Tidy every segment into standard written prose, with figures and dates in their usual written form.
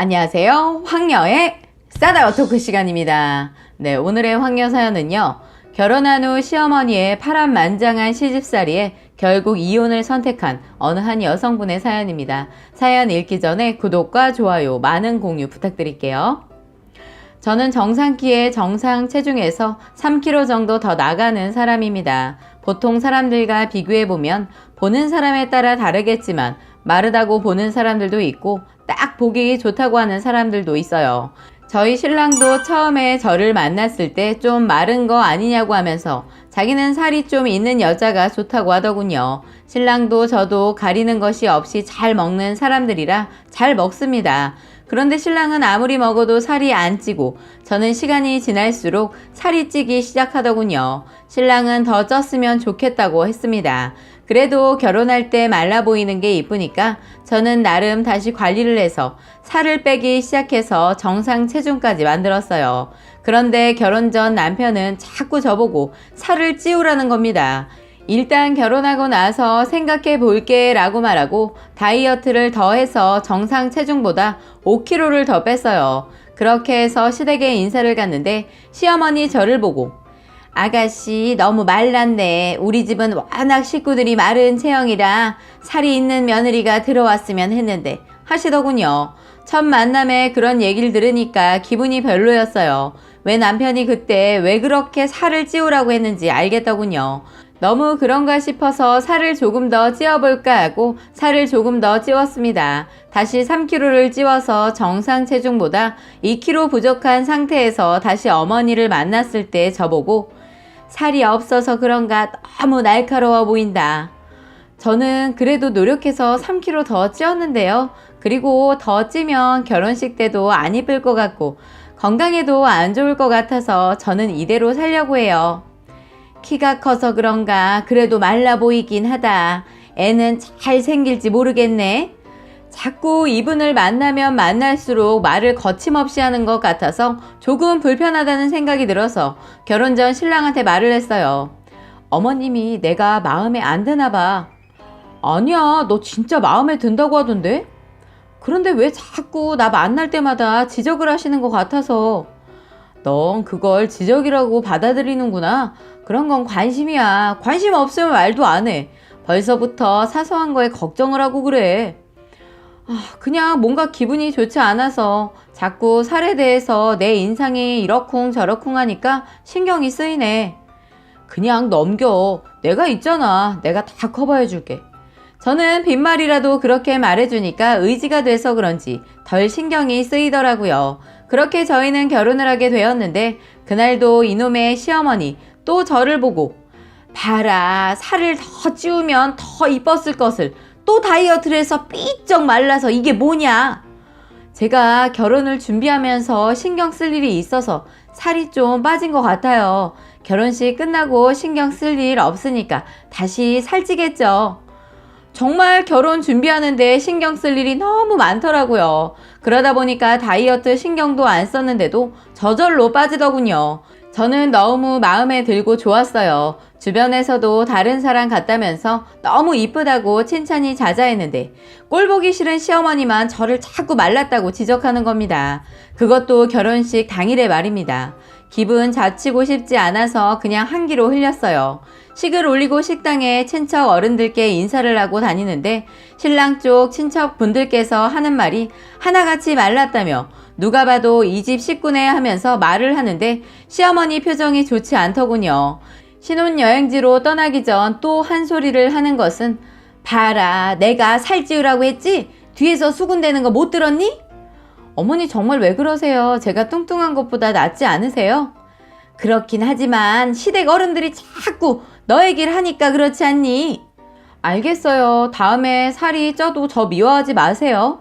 안녕하세요. 황녀의 싸다워 토크 시간입니다. 네, 오늘의 황녀 사연은요. 결혼한 후 시어머니의 파란만장한 시집살이에 결국 이혼을 선택한 어느 한 여성분의 사연입니다. 사연 읽기 전에 구독과 좋아요, 많은 공유 부탁드릴게요. 저는 정상키의 정상 체중에서 3kg 정도 더 나가는 사람입니다. 보통 사람들과 비교해보면 보는 사람에 따라 다르겠지만 마르다고 보는 사람들도 있고 딱 보기 좋다고 하는 사람들도 있어요. 저희 신랑도 처음에 저를 만났을 때 좀 마른 거 아니냐고 하면서 자기는 살이 좀 있는 여자가 좋다고 하더군요. 신랑도 저도 가리는 것이 없이 잘 먹는 사람들이라 잘 먹습니다. 그런데 신랑은 아무리 먹어도 살이 안 찌고 저는 시간이 지날수록 살이 찌기 시작하더군요. 신랑은 더 쪘으면 좋겠다고 했습니다. 그래도 결혼할 때 말라 보이는 게 이쁘니까 저는 나름 다시 관리를 해서 살을 빼기 시작해서 정상 체중까지 만들었어요. 그런데 결혼 전 남편은 자꾸 저보고 살을 찌우라는 겁니다. 일단 결혼하고 나서 생각해 볼게 라고 말하고 다이어트를 더 해서 정상 체중보다 5kg를 더 뺐어요. 그렇게 해서 시댁에 인사를 갔는데 시어머니 저를 보고 아가씨 너무 말랐네. 우리 집은 워낙 식구들이 마른 체형이라 살이 있는 며느리가 들어왔으면 했는데 하시더군요. 첫 만남에 그런 얘기를 들으니까 기분이 별로였어요. 왜 남편이 그때 왜 그렇게 살을 찌우라고 했는지 알겠더군요. 너무 그런가 싶어서 살을 조금 더 찌워볼까 하고 살을 조금 더 찌웠습니다. 다시 3kg를 찌워서 정상 체중보다 2kg 부족한 상태에서 다시 어머니를 만났을 때 저보고 살이 없어서 그런가 너무 날카로워 보인다. 저는 그래도 노력해서 3kg 더 찌웠는데요. 그리고 더 찌면 결혼식 때도 안 이쁠 것 같고 건강에도 안 좋을 것 같아서 저는 이대로 살려고 해요. 키가 커서 그런가 그래도 말라 보이긴 하다. 애는 잘 생길지 모르겠네. 자꾸 이분을 만나면 만날수록 말을 거침없이 하는 것 같아서 조금 불편하다는 생각이 들어서 결혼 전 신랑한테 말을 했어요. 어머님이 내가 마음에 안 드나 봐. 아니야, 너 진짜 마음에 든다고 하던데? 그런데 왜 자꾸 나 만날 때마다 지적을 하시는 것 같아서. 넌 그걸 지적이라고 받아들이는구나. 그런 건 관심이야. 관심 없으면 말도 안 해. 벌써부터 사소한 거에 걱정을 하고 그래. 그냥 뭔가 기분이 좋지 않아서 자꾸 살에 대해서 내 인상이 이러쿵 저러쿵 하니까 신경이 쓰이네. 그냥 넘겨. 내가 있잖아. 내가 다 커버해 줄게. 저는 빈말이라도 그렇게 말해주니까 의지가 돼서 그런지 덜 신경이 쓰이더라고요. 그렇게 저희는 결혼을 하게 되었는데 그날도 이놈의 시어머니 또 저를 보고 봐라, 살을 더 찌우면 더 이뻤을 것을 또 다이어트를 해서 삐쩍 말라서 이게 뭐냐. 제가 결혼을 준비하면서 신경 쓸 일이 있어서 살이 좀 빠진 것 같아요. 결혼식 끝나고 신경 쓸 일 없으니까 다시 살찌겠죠. 정말 결혼 준비하는데 신경 쓸 일이 너무 많더라고요. 그러다 보니까 다이어트 신경도 안 썼는데도 저절로 빠지더군요. 저는 너무 마음에 들고 좋았어요. 주변에서도 다른 사람 같다면서 너무 이쁘다고 칭찬이 자자했는데 꼴 보기 싫은 시어머니만 저를 자꾸 말랐다고 지적하는 겁니다. 그것도 결혼식 당일의 말입니다. 기분 자치고 싶지 않아서 그냥 한기로 흘렸어요. 식을 올리고 식당에 친척 어른들께 인사를 하고 다니는데 신랑 쪽 친척분들께서 하는 말이 하나같이 말랐다며 누가 봐도 이 집 식구네 하면서 말을 하는데 시어머니 표정이 좋지 않더군요. 신혼여행지로 떠나기 전 또 한 소리를 하는 것은 봐라, 내가 살찌우라고 했지? 뒤에서 수군대는 거 못 들었니? 어머니 정말 왜 그러세요? 제가 뚱뚱한 것보다 낫지 않으세요? 그렇긴 하지만 시댁 어른들이 자꾸 너 얘기를 하니까 그렇지 않니? 알겠어요. 다음에 살이 쪄도 저 미워하지 마세요.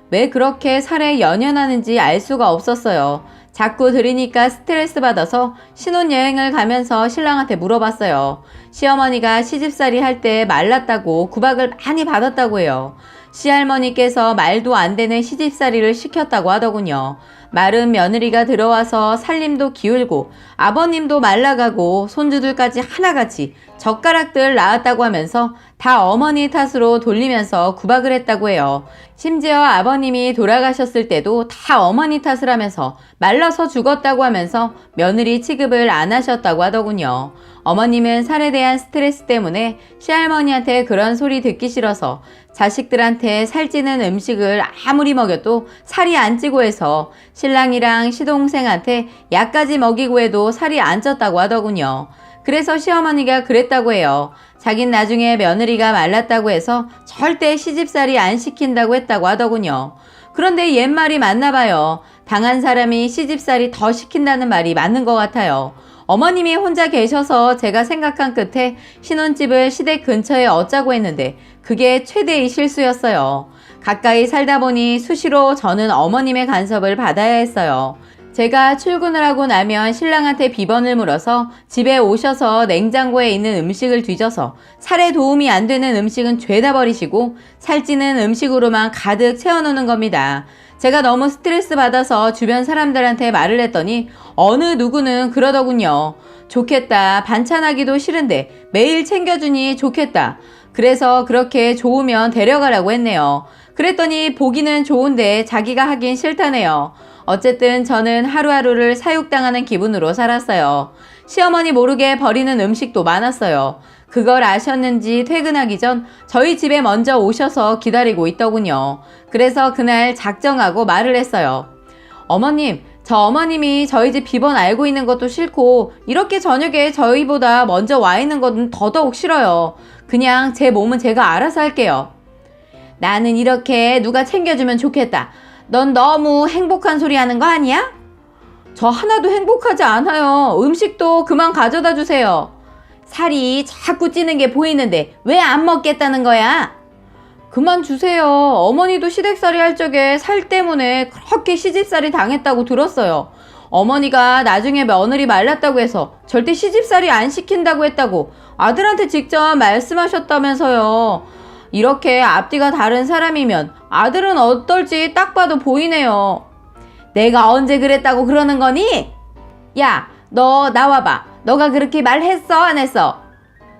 왜 그렇게 살에 연연하는지 알 수가 없었어요. 자꾸 들으니까 스트레스 받아서 신혼여행을 가면서 신랑한테 물어봤어요. 시어머니가 시집살이 할 때 말랐다고 구박을 많이 받았다고 해요. 시할머니께서 말도 안 되는 시집살이를 시켰다고 하더군요. 마른 며느리가 들어와서 살림도 기울고 아버님도 말라가고 손주들까지 하나같이 젓가락들 낳았다고 하면서 다 어머니 탓으로 돌리면서 구박을 했다고 해요. 심지어 아버님이 돌아가셨을 때도 다 어머니 탓을 하면서 말라서 죽었다고 하면서 며느리 취급을 안 하셨다고 하더군요. 어머님은 살에 대한 스트레스 때문에 시할머니한테 그런 소리 듣기 싫어서 자식들한테 살찌는 음식을 아무리 먹여도 살이 안 찌고 해서 신랑이랑 시동생한테 약까지 먹이고 해도 살이 안 쪘다고 하더군요. 그래서 시어머니가 그랬다고 해요. 자긴 나중에 며느리가 말랐다고 해서 절대 시집살이 안 시킨다고 했다고 하더군요. 그런데 옛말이 맞나 봐요. 당한 사람이 시집살이 더 시킨다는 말이 맞는 것 같아요. 어머님이 혼자 계셔서 제가 생각한 끝에 신혼집을 시댁 근처에 얻자고 했는데 그게 최대의 실수였어요. 가까이 살다 보니 수시로 저는 어머님의 간섭을 받아야 했어요. 제가 출근을 하고 나면 신랑한테 비번을 물어서 집에 오셔서 냉장고에 있는 음식을 뒤져서 살에 도움이 안 되는 음식은 죄다 버리시고 살찌는 음식으로만 가득 채워놓는 겁니다. 제가 너무 스트레스 받아서 주변 사람들한테 말을 했더니 어느 누구는 그러더군요. 좋겠다. 반찬하기도 싫은데 매일 챙겨주니 좋겠다. 그래서 그렇게 좋으면 데려가라고 했네요. 그랬더니 보기는 좋은데 자기가 하긴 싫다네요. 어쨌든 저는 하루하루를 사육당하는 기분으로 살았어요. 시어머니 모르게 버리는 음식도 많았어요. 그걸 아셨는지 퇴근하기 전 저희 집에 먼저 오셔서 기다리고 있더군요. 그래서 그날 작정하고 말을 했어요. 어머님, 저 어머님이 저희 집 비번 알고 있는 것도 싫고 이렇게 저녁에 저희보다 먼저 와 있는 것은 더더욱 싫어요. 그냥 제 몸은 제가 알아서 할게요. 나는 이렇게 누가 챙겨주면 좋겠다. 넌 너무 행복한 소리 하는 거 아니야? 저 하나도 행복하지 않아요. 음식도 그만 가져다 주세요. 살이 자꾸 찌는 게 보이는데 왜 안 먹겠다는 거야? 그만 주세요. 어머니도 시댁살이 할 적에 살 때문에 그렇게 시집살이 당했다고 들었어요. 어머니가 나중에 며느리 말랐다고 해서 절대 시집살이 안 시킨다고 했다고 아들한테 직접 말씀하셨다면서요. 이렇게 앞뒤가 다른 사람이면 아들은 어떨지 딱 봐도 보이네요. 내가 언제 그랬다고 그러는 거니? 야, 너 나와봐. 너가 그렇게 말했어, 안 했어?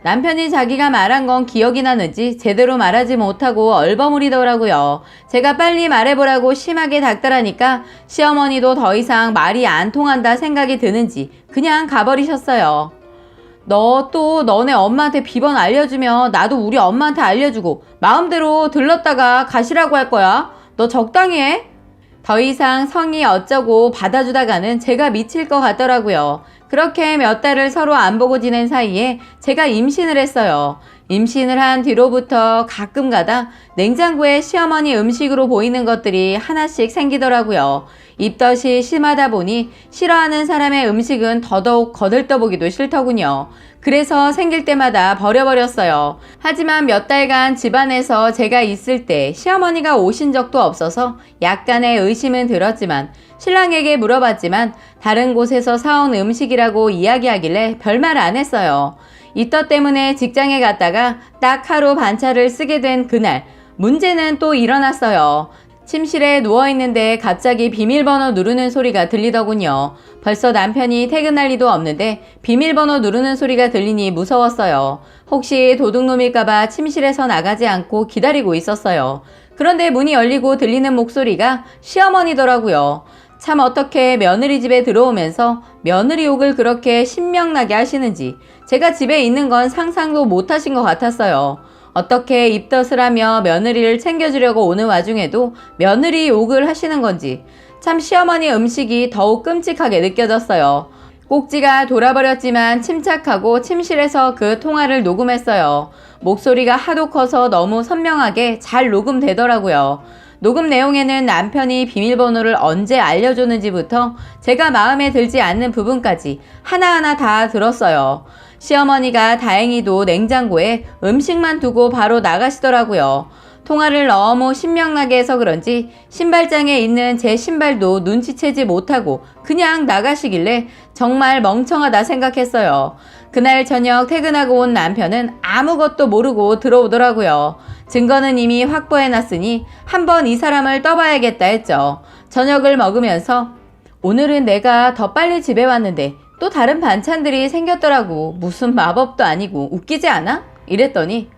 남편이 자기가 말한 건 기억이 나는지 제대로 말하지 못하고 얼버무리더라고요. 제가 빨리 말해보라고 심하게 닥달하니까 시어머니도 더 이상 말이 안 통한다 생각이 드는지 그냥 가버리셨어요. 너 또 너네 엄마한테 비번 알려주면 나도 우리 엄마한테 알려주고 마음대로 들렀다가 가시라고 할 거야. 너 적당히 해. 더 이상 성의 어쩌고 받아주다가는 제가 미칠 것 같더라고요. 그렇게 몇 달을 서로 안 보고 지낸 사이에 제가 임신을 했어요. 임신을 한 뒤로부터 가끔 가다 냉장고에 시어머니 음식으로 보이는 것들이 하나씩 생기더라고요. 입덧이 심하다 보니 싫어하는 사람의 음식은 더더욱 거들떠보기도 싫더군요. 그래서 생길 때마다 버려버렸어요. 하지만 몇 달간 집안에서 제가 있을 때 시어머니가 오신 적도 없어서 약간의 의심은 들었지만 신랑에게 물어봤지만 다른 곳에서 사온 음식이라고 이야기하길래 별말 안 했어요. 입덧 때문에 직장에 갔다가 딱 하루 반차를 쓰게 된 그날 문제는 또 일어났어요. 침실에 누워있는데 갑자기 비밀번호 누르는 소리가 들리더군요. 벌써 남편이 퇴근할 리도 없는데 비밀번호 누르는 소리가 들리니 무서웠어요. 혹시 도둑놈일까봐 침실에서 나가지 않고 기다리고 있었어요. 그런데 문이 열리고 들리는 목소리가 시어머니더라고요. 참 어떻게 며느리 집에 들어오면서 며느리 욕을 그렇게 신명나게 하시는지 제가 집에 있는 건 상상도 못 하신 것 같았어요. 어떻게 입덧을 하며 며느리를 챙겨주려고 오는 와중에도 며느리 욕을 하시는 건지 참 시어머니 음식이 더욱 끔찍하게 느껴졌어요. 꼭지가 돌아버렸지만 침착하고 침실에서 그 통화를 녹음했어요. 목소리가 하도 커서 너무 선명하게 잘 녹음되더라고요. 녹음 내용에는 남편이 비밀번호를 언제 알려줬는지부터 제가 마음에 들지 않는 부분까지 하나하나 다 들었어요. 시어머니가 다행히도 냉장고에 음식만 두고 바로 나가시더라고요. 통화를 너무 신명나게 해서 그런지 신발장에 있는 제 신발도 눈치채지 못하고 그냥 나가시길래 정말 멍청하다 생각했어요. 그날 저녁 퇴근하고 온 남편은 아무것도 모르고 들어오더라고요. 증거는 이미 확보해놨으니 한번 이 사람을 떠봐야겠다 했죠. 저녁을 먹으면서 오늘은 내가 더 빨리 집에 왔는데 또 다른 반찬들이 생겼더라고. 무슨 마법도 아니고 웃기지 않아? 이랬더니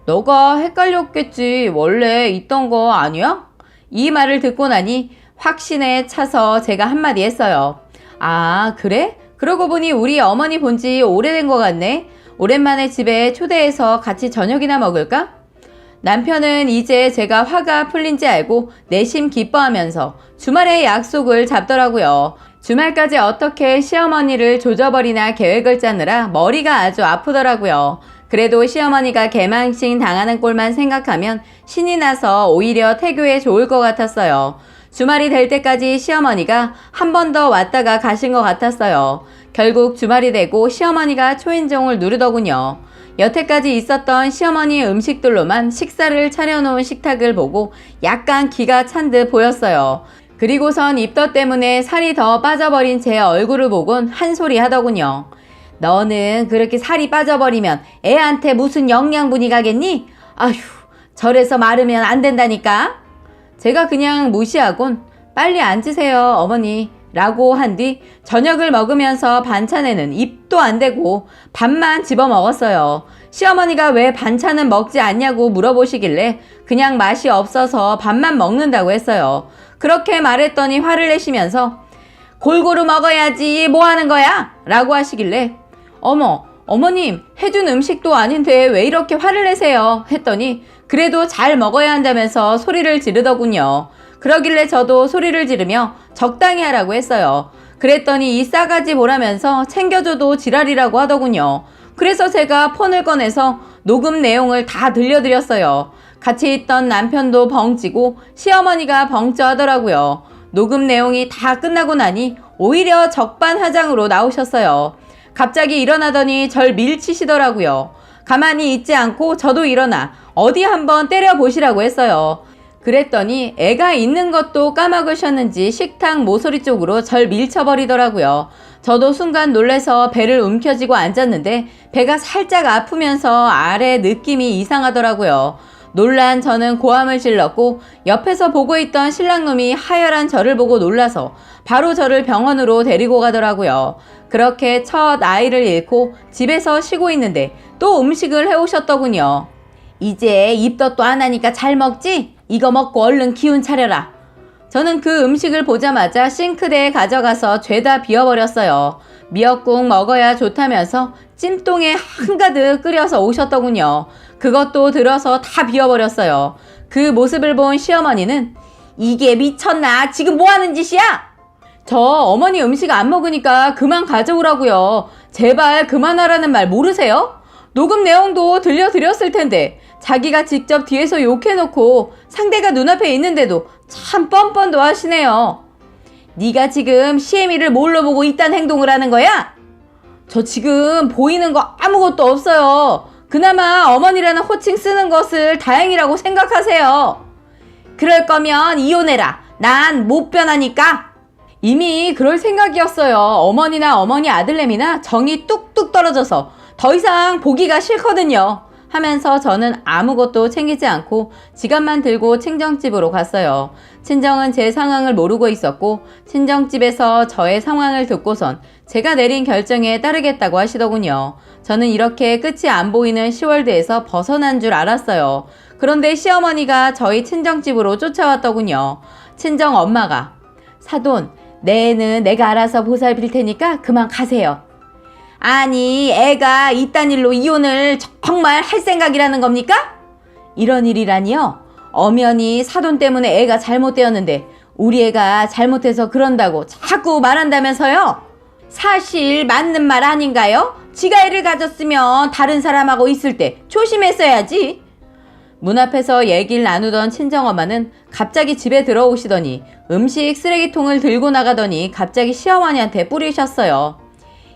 너가 헷갈렸겠지. 원래 있던 거 아니야? 이 말을 듣고 나니 확신에 차서 제가 한마디 했어요. 아, 그래? 그러고 보니 우리 어머니 본 지 오래된 것 같네. 오랜만에 집에 초대해서 같이 저녁이나 먹을까? 남편은 이제 제가 화가 풀린지 알고 내심 기뻐하면서 주말에 약속을 잡더라고요. 주말까지 어떻게 시어머니를 조져버리나 계획을 짜느라 머리가 아주 아프더라고요. 그래도 시어머니가 개망신 당하는 꼴만 생각하면 신이 나서 오히려 태교에 좋을 것 같았어요. 주말이 될 때까지 시어머니가 한 번 더 왔다가 가신 것 같았어요. 결국 주말이 되고 시어머니가 초인종을 누르더군요. 여태까지 있었던 시어머니의 음식들로만 식사를 차려놓은 식탁을 보고 약간 기가 찬 듯 보였어요. 그리고선 입덧 때문에 살이 더 빠져버린 제 얼굴을 보곤 한 소리 하더군요. 너는 그렇게 살이 빠져버리면 애한테 무슨 영양분이 가겠니? 아휴, 저래서 마르면 안 된다니까. 제가 그냥 무시하곤 빨리 앉으세요, 어머니 라고 한 뒤 저녁을 먹으면서 반찬에는 입도 안 대고 밥만 집어 먹었어요. 시어머니가 왜 반찬은 먹지 않냐고 물어보시길래 그냥 맛이 없어서 밥만 먹는다고 했어요. 그렇게 말했더니 화를 내시면서 골고루 먹어야지 뭐 하는 거야? 라고 하시길래 어머님 해준 음식도 아닌데 왜 이렇게 화를 내세요? 했더니 그래도 잘 먹어야 한다면서 소리를 지르더군요. 그러길래 저도 소리를 지르며 적당히 하라고 했어요. 그랬더니 이 싸가지 보라면서 챙겨줘도 지랄이라고 하더군요. 그래서 제가 폰을 꺼내서 녹음 내용을 다 들려드렸어요. 같이 있던 남편도 벙찌고 시어머니가 벙쪄 하더라고요. 녹음 내용이 다 끝나고 나니 오히려 적반하장으로 나오셨어요. 갑자기 일어나더니 절 밀치시더라고요. 가만히 있지 않고 저도 일어나 어디 한번 때려보시라고 했어요. 그랬더니 애가 있는 것도 까먹으셨는지 식탁 모서리 쪽으로 절 밀쳐버리더라고요. 저도 순간 놀라서 배를 움켜쥐고 앉았는데 배가 살짝 아프면서 아래 느낌이 이상하더라고요. 놀란 저는 고함을 질렀고 옆에서 보고 있던 신랑놈이 하열한 저를 보고 놀라서 바로 저를 병원으로 데리고 가더라고요. 그렇게 첫 아이를 잃고 집에서 쉬고 있는데 또 음식을 해오셨더군요. 이제 입덧도 안 하니까 잘 먹지? 이거 먹고 얼른 기운 차려라. 저는 그 음식을 보자마자 싱크대에 가져가서 죄다 비워버렸어요. 미역국 먹어야 좋다면서 찜통에 한가득 끓여서 오셨더군요. 그것도 들어서 다 비워버렸어요. 그 모습을 본 시어머니는 이게 미쳤나? 지금 뭐 하는 짓이야? 저 어머니 음식 안 먹으니까 그만 가져오라고요. 제발 그만하라는 말 모르세요? 녹음 내용도 들려드렸을 텐데 자기가 직접 뒤에서 욕해놓고 상대가 눈앞에 있는데도 참 뻔뻔도 하시네요. 네가 지금 시애미를 뭘로 보고 이딴 행동을 하는 거야? 저 지금 보이는 거 아무것도 없어요. 그나마 어머니라는 호칭 쓰는 것을 다행이라고 생각하세요. 그럴 거면 이혼해라. 난 못 변하니까. 이미 그럴 생각이었어요. 어머니나 어머니 아들내미나 정이 뚝뚝 떨어져서 더 이상 보기가 싫거든요. 하면서 저는 아무것도 챙기지 않고 지갑만 들고 친정집으로 갔어요. 친정은 제 상황을 모르고 있었고 친정집에서 저의 상황을 듣고선 제가 내린 결정에 따르겠다고 하시더군요. 저는 이렇게 끝이 안 보이는 시월드에서 벗어난 줄 알았어요. 그런데 시어머니가 저희 친정집으로 쫓아왔더군요. 친정 엄마가 사돈, 내 애는 내가 알아서 보살필 테니까 그만 가세요. 아니, 애가 이딴 일로 이혼을 정말 할 생각이라는 겁니까? 이런 일이라니요? 엄연히 사돈 때문에 애가 잘못되었는데 우리 애가 잘못해서 그런다고 자꾸 말한다면서요? 사실 맞는 말 아닌가요? 지가 애를 가졌으면 다른 사람하고 있을 때 조심했어야지. 문 앞에서 얘기를 나누던 친정엄마는 갑자기 집에 들어오시더니 음식 쓰레기통을 들고 나가더니 갑자기 시어머니한테 뿌리셨어요.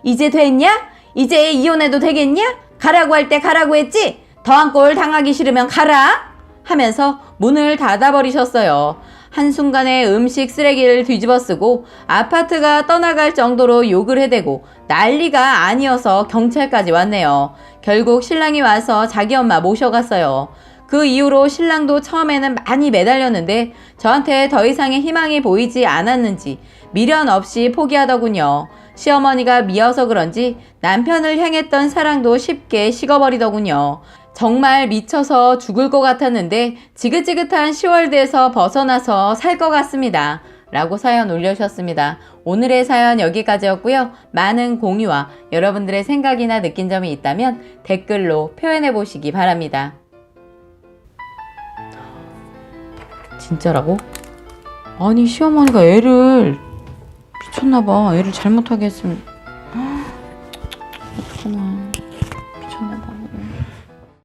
이제 됐냐? 이제 이혼해도 되겠냐? 가라고 할 때 가라고 했지? 더한 꼴 당하기 싫으면 가라! 하면서 문을 닫아버리셨어요. 한순간에 음식 쓰레기를 뒤집어 쓰고 아파트가 떠나갈 정도로 욕을 해대고 난리가 아니어서 경찰까지 왔네요. 결국 신랑이 와서 자기 엄마 모셔갔어요. 그 이후로 신랑도 처음에는 많이 매달렸는데 저한테 더 이상의 희망이 보이지 않았는지 미련 없이 포기하더군요. 시어머니가 미워서 그런지 남편을 향했던 사랑도 쉽게 식어버리더군요. 정말 미쳐서 죽을 것 같았는데 지긋지긋한 10월대에서 벗어나서 살 것 같습니다. 라고 사연 올려주셨습니다. 오늘의 사연 여기까지였고요. 많은 공유와 여러분들의 생각이나 느낀 점이 있다면 댓글로 표현해 보시기 바랍니다. 진짜라고? 아니 시어머니가 애를 미쳤나봐. 애를 잘못하게 했으면